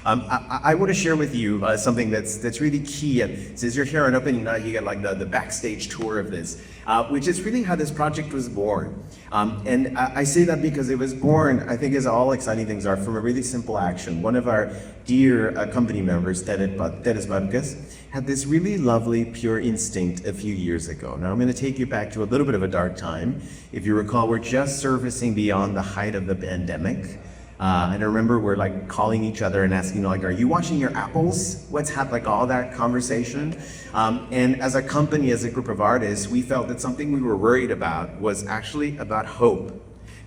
I want to share with you something that's really key. And since you're here on Open Unite, you get like the backstage tour of this, which is really how this project was born. And I say that because it was born, I think, as all exciting things are, from a really simple action. One of our dear company members, Dennis Barkas, had this really lovely, pure instinct a few years ago. Now I'm going to take you back to a little bit of a dark time. If you recall, we're just surfacing beyond the height of the pandemic. And I remember we're like calling each other and asking, like, are you washing your apples? What's happened? Like all that conversation. And as a company, as a group of artists, we felt that something we were worried about was actually about hope.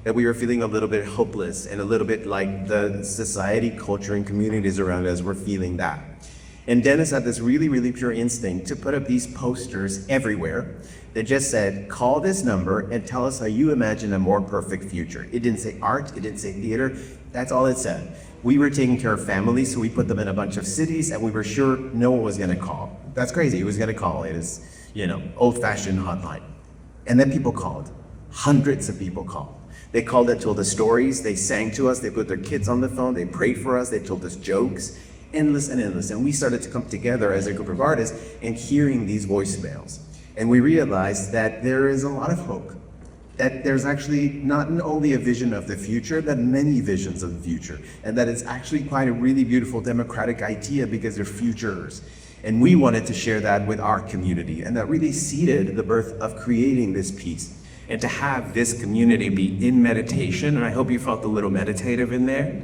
That we were feeling a little bit hopeless and a little bit like the society, culture, and communities around us were feeling that. And Dennis had this really, really pure instinct to put up these posters everywhere that just said, call this number and tell us how you imagine a more perfect future. It didn't say art, it didn't say theater, that's all it said. We were taking care of families, so we put them in a bunch of cities and we were sure no one was gonna call. That's crazy, who was gonna call? It is, old-fashioned hotline. And then people called, hundreds of people called. They called and told us stories, they sang to us, they put their kids on the phone, they prayed for us, they told us jokes, endless and endless. And we started to come together as a group of artists and hearing these voicemails. And we realized that there is a lot of hope, that there's actually not only a vision of the future, but many visions of the future, and that it's actually quite a really beautiful democratic idea because they're futures. And we wanted to share that with our community, and that really seeded the birth of creating this piece. And to have this community be in meditation, and I hope you felt a little meditative in there,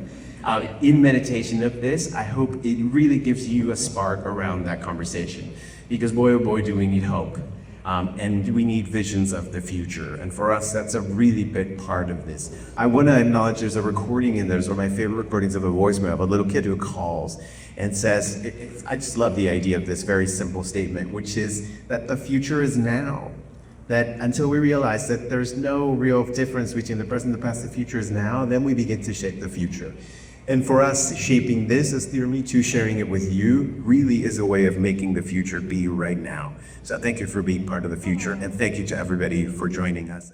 in meditation of this, I hope it really gives you a spark around that conversation. Because boy, oh boy, do we need hope. And we need visions of the future. And for us, that's a really big part of this. I want to acknowledge there's a recording in there, it's one of my favorite recordings of a voicemail of a little kid who calls and says, I just love the idea of this very simple statement, which is that the future is now. That until we realize that there's no real difference between the present, the past, the future is now, then we begin to shape the future. And for us, shaping this as Theater Me Too, sharing it with you, really is a way of making the future be right now. So thank you for being part of the future, and thank you to everybody for joining us.